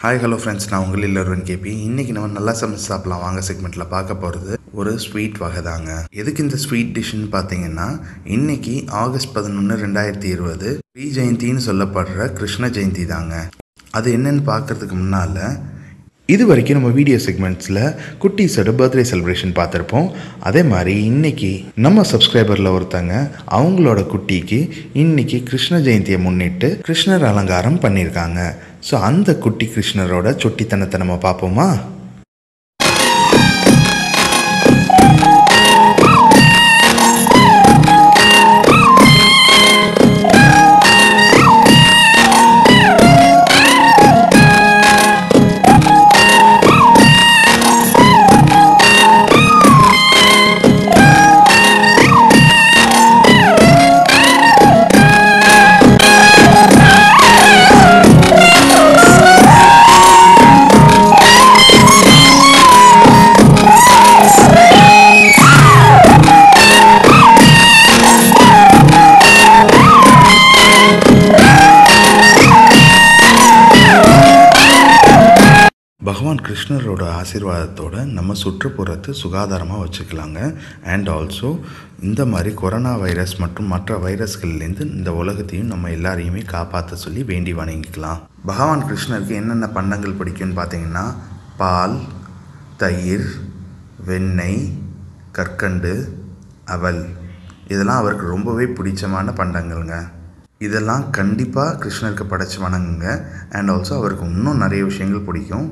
Hi hello friends, நான் உங்கள் எல்லோரும் கேபி. இன்றைக்கி நம்ம நல்லா சமைச்சு சாப்பிடலாம் வாங்க செக்மெண்ட்டில் பார்க்க போகிறது ஒரு ஸ்வீட் வகை தாங்க. எதுக்கு இந்த ஸ்வீட் டிஷ்ஷுன்னு பார்த்தீங்கன்னா, இன்றைக்கி ஆகஸ்ட் 11, 2020 ஸ்ரீ ஜெயந்தின்னு சொல்லப்படுற கிருஷ்ண ஜெயந்தி தாங்க. அது என்னென்னு பார்க்குறதுக்கு முன்னால் இது வரைக்கும் நம்ம வீடியோ செக்மெண்ட்ஸில் குட்டீஸோட பர்த்டே செலிப்ரேஷன் பார்த்துருப்போம். அதே மாதிரி இன்றைக்கி நம்ம சப்ஸ்கிரைபரில் ஒருத்தங்க அவங்களோட குட்டிக்கு இன்றைக்கி கிருஷ்ண ஜெயந்தியை முன்னிட்டு கிருஷ்ணர் அலங்காரம் பண்ணியிருக்காங்க. ஸோ அந்த குட்டி கிருஷ்ணரோட சொட்டித்தனத்தை நம்ம பார்ப்போமா? பகவான் கிருஷ்ணரோட ஆசீர்வாதத்தோடு நம்ம சுற்றுப்புறத்தை சுகாதாரமாக வச்சுக்கலாங்க. அண்ட் ஆல்சோ இந்த மாதிரி கொரோனா வைரஸ் மற்றும் மற்ற வைரஸ்கள்லேருந்து இந்த உலகத்தையும் நம்ம எல்லாரையுமே காப்பாற்ற சொல்லி வேண்டி வணங்கிக்கலாம். பகவான் கிருஷ்ணருக்கு என்னென்ன பண்டங்கள் பிடிக்கும்னு பார்த்தீங்கன்னா, பால், தயிர், வெண்ணெய், கற்கண்டு, அவல், இதெல்லாம் அவருக்கு ரொம்பவே பிடிச்சமான பண்டங்கள்ங்க. இதெல்லாம் கண்டிப்பாக கிருஷ்ணருக்கு படைச்சி வணங்குங்க. அண்ட் ஆல்சோ அவருக்கு இன்னும் நிறைய விஷயங்கள் பிடிக்கும்.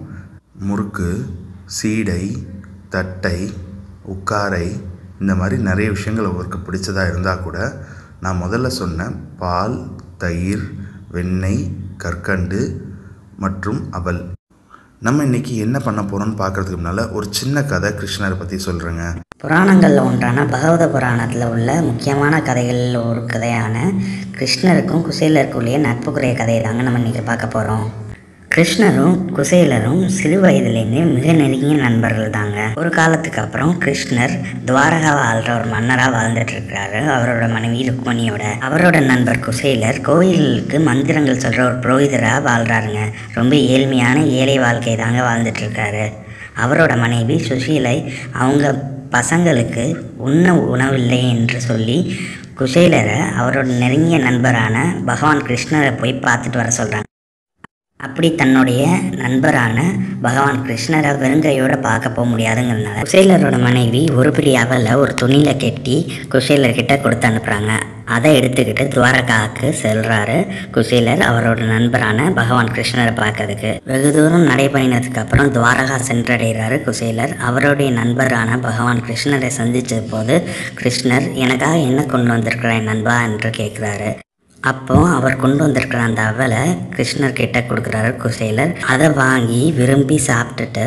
முறுக்கு, சீடை, தட்டை, உக்காரை, இந்த மாதிரி நிறைய விஷயங்கள் அவருக்கு பிடிச்சதாக இருந்தால் கூட நான் முதல்ல சொன்ன பால், தயிர், வெண்ணெய், கற்கண்டு மற்றும் அவல். நம்ம இன்றைக்கி என்ன பண்ண போகிறோம்னு பார்க்குறதுக்கு முன்னால் ஒரு சின்ன கதை கிருஷ்ணரை பற்றி சொல்கிறேங்க. புராணங்களில் ஒன்றான பகவத புராணத்தில் உள்ள முக்கியமான கதைகளில் ஒரு கதையான கிருஷ்ணருக்கும் குசேலருக்குள்ளேயே நட்புக்குரிய கதையை தாங்க நம்ம இன்றைக்கி பார்க்க போகிறோம். கிருஷ்ணரும் குசேலரும் சிறு வயதிலேருந்தே மிக நெருங்கிய நண்பர்கள் தாங்க. ஒரு காலத்துக்கு அப்புறம் கிருஷ்ணர் துவாரகா வாழ்கிற ஒரு மன்னராக வாழ்ந்துட்டு இருக்கிறாரு, அவரோட மனைவி ருக்மணியோட. அவரோட நண்பர் குசேலர் கோயிலுக்கு மந்திரங்கள் சொல்கிற ஒரு புரோகிதராக வாழ்கிறாருங்க. ரொம்ப ஏழ்மையான ஏழை வாழ்க்கை தாங்க வாழ்ந்துட்டு இருக்காரு. அவரோட மனைவி சுஷீலை அவங்க பசங்களுக்கு உணவில்லை என்று சொல்லி குசேலரை அவரோட நெருங்கிய நண்பரான பகவான் கிருஷ்ணரை போய் பார்த்துட்டு வர சொல்கிறாங்க. அப்படி தன்னுடைய நண்பரான பகவான் கிருஷ்ணரை வெறுங்கையோடு பார்க்க போக முடியாதுங்கிறதுனால குசேலரோட மனைவி ஒரு பிடி அவலை ஒரு துணியில் கட்டி குசேலர்கிட்ட கொடுத்து அனுப்புகிறாங்க. அதை எடுத்துக்கிட்டு துவாரகாவுக்கு செல்கிறாரு குசேலர் அவரோட நண்பரான பகவான் கிருஷ்ணரை பார்க்கறதுக்கு. வெகு தூரம் நடைபயணத்துக்கு அப்புறம் துவாரகா சென்றடைகிறாரு குசேலர். அவருடைய நண்பரான பகவான் கிருஷ்ணரை சந்தித்த போது கிருஷ்ணர், எனக்காக என்ன கொண்டு வந்திருக்கிறேன் நண்பா என்று கேட்குறாரு. அப்போ அவர் கொண்டு வந்திருக்கிற அந்த அவலை கிருஷ்ணர்கிட்ட கொடுக்குறாரு குசேலர். அதை வாங்கி விரும்பி சாப்பிட்டுட்டு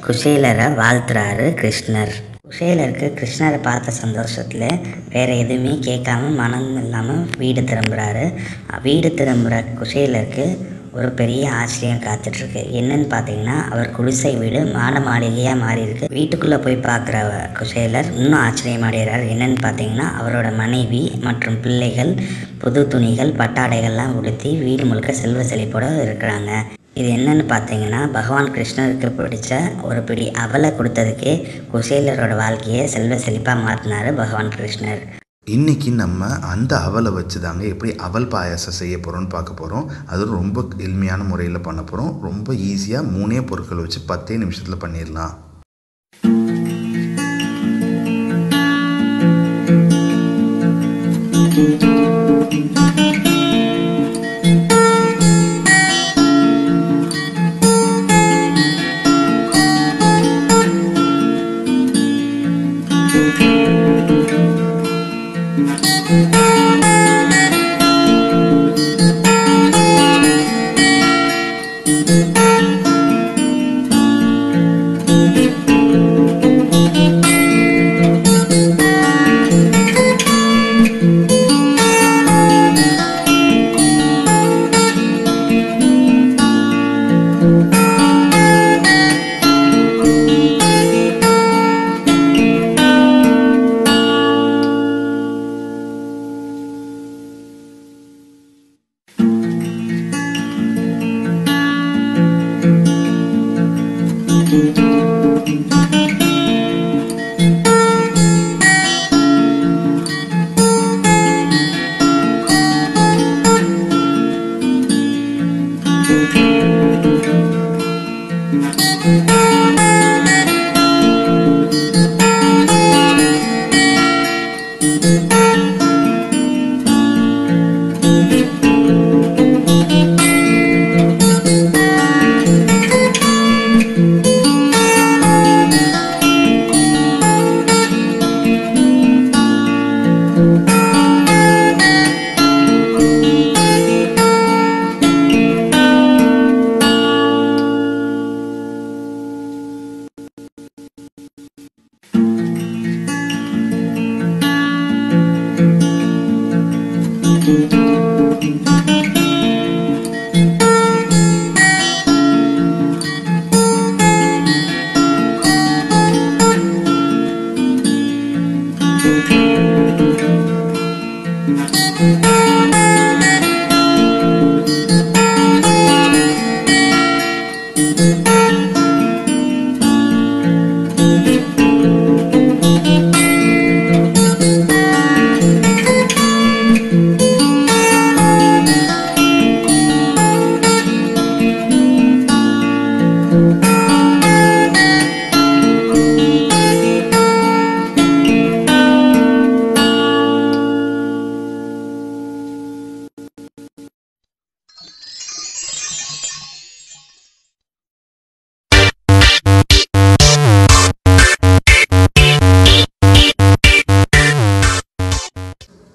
குசேலரை வாழ்த்துறாரு கிருஷ்ணர். குசேலருக்கு கிருஷ்ணரை பார்த்த சந்தோஷத்தில் வேறு எதுவுமே கேட்காம மனம் இல்லாமல் வீடு திரும்புகிறாரு. வீடு திரும்புகிற குசேலருக்கு ஒரு பெரிய ஆச்சரியம் காத்துட்ருக்கு. என்னன்னு பார்த்தீங்கன்னா, அவர் குடிசை வீடு மாளிகையாக மாறி இருக்கு. வீட்டுக்குள்ளே போய் பார்க்குற குசேலர் இன்னும் ஆச்சரியம் அடைகிறார். என்னன்னு பார்த்தீங்கன்னா, அவரோட மனைவி மற்றும் பிள்ளைகள் புது துணிகள் பட்டாடைகள்லாம் உடுத்தி வீடு முழுக்க செல்வ செழிப்போடு இருக்கிறாங்க. இது என்னன்னு பார்த்தீங்கன்னா, பகவான் கிருஷ்ணருக்கு பிடிச்ச ஒரு பிடி அவலை கொடுத்ததுக்கே குசேலரோட வாழ்க்கையை செல்வ செழிப்பாக மாற்றினார் பகவான் கிருஷ்ணர். இன்றைக்கி நம்ம அந்த அவலை வச்சு தாங்க எப்படி அவல் பாயாசம் செய்ய போகிறோம்னு பார்க்க போகிறோம். அது ரொம்ப எளிமையான முறையில் பண்ண போகிறோம். ரொம்ப ஈஸியாக 3 பொருட்கள் வச்சு 10 நிமிஷத்தில் பண்ணிடலாம்.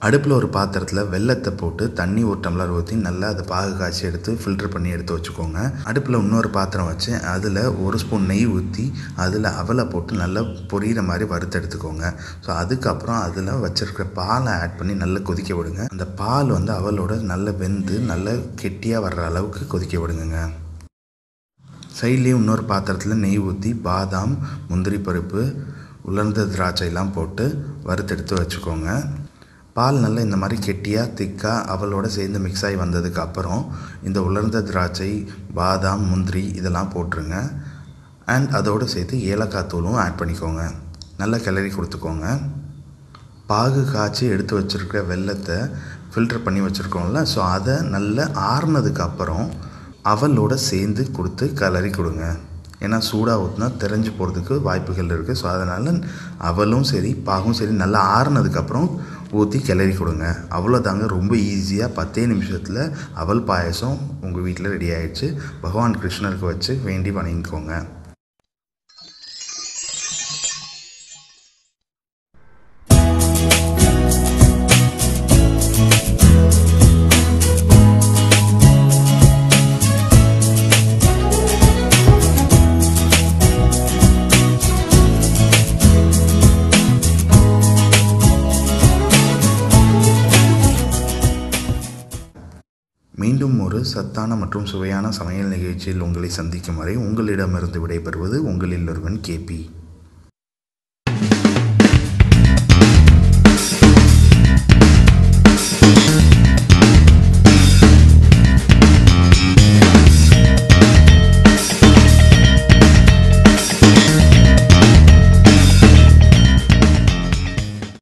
அடுப்பில் ஒரு பாத்திரத்தில் வெல்லத்தை போட்டு தண்ணி ஒரு டம்ளர் ஊற்றி நல்லா அதை பாகு காய்ச்சி எடுத்து ஃபில்டர் பண்ணி எடுத்து வச்சுக்கோங்க. அடுப்பில் இன்னொரு பாத்திரம் வச்சு அதில் ஒரு ஸ்பூன் நெய் ஊற்றி அதில் அவலை போட்டு நல்லா பொரியிற மாதிரி வறுத்து எடுத்துக்கோங்க. ஸோ அதுக்கப்புறம் அதில் வச்சுருக்கிற பாலை ஆட் பண்ணி நல்லா கொதிக்க விடுங்க. அந்த பால் அவலோட நல்லா வெந்து நல்லா கெட்டியாக வர்ற அளவுக்கு கொதிக்க விடுங்க. சைட்லேயே இன்னொரு பாத்திரத்தில் நெய் ஊற்றி பாதாம், முந்திரி பருப்பு, உலர்ந்த திராட்சையெல்லாம் போட்டு வறுத்தெடுத்து வச்சுக்கோங்க. பால் நல்லா இந்த மாதிரி கெட்டியாக திக்காக அவளோட சேர்ந்து மிக்ஸ் ஆகி வந்ததுக்கப்புறம் இந்த உலர்ந்த திராட்சை, பாதாம், முந்திரி இதெல்லாம் போட்டுருங்க. அண்ட் அதோடு சேர்த்து ஏலக்காய் தூளும் ஆட் பண்ணிக்கோங்க. நல்லா கிளறி கொடுத்துக்கோங்க. பாகு காய்ச்சி எடுத்து வச்சுருக்கிற வெல்லத்தை ஃபில்டர் பண்ணி வச்சுருக்கோம்ல, ஸோ அதை நல்லா ஆறுனதுக்கப்புறம் அவளோட சேர்ந்து கொடுத்து கிளறி கொடுங்க. ஏன்னா சூடாக ஊற்றினா தெரிஞ்சு போகிறதுக்கு வாய்ப்புகள் இருக்குது. ஸோ அதனால் அவலும் சரி பாகும் சரி நல்லா ஆறுனதுக்கப்புறம் ஊற்றி கிளறி கொடுங்க. அவ்வளோதாங்க, ரொம்ப ஈஸியாக 10 நிமிஷத்தில் அவல் பாயசம் உங்கள் வீட்டில் ரெடி ஆகிடுச்சு. பகவான் கிருஷ்ணருக்கு வச்சு வேண்டி வணங்கிக்கோங்க. மீண்டும் ஒரு சத்தான மற்றும் சுவையான சமையல் நிகழ்ச்சியில் உங்களை சந்திக்கும் வரை உங்களிடமிருந்து விடைபெறுவது உங்களில் ஒருவன் KP.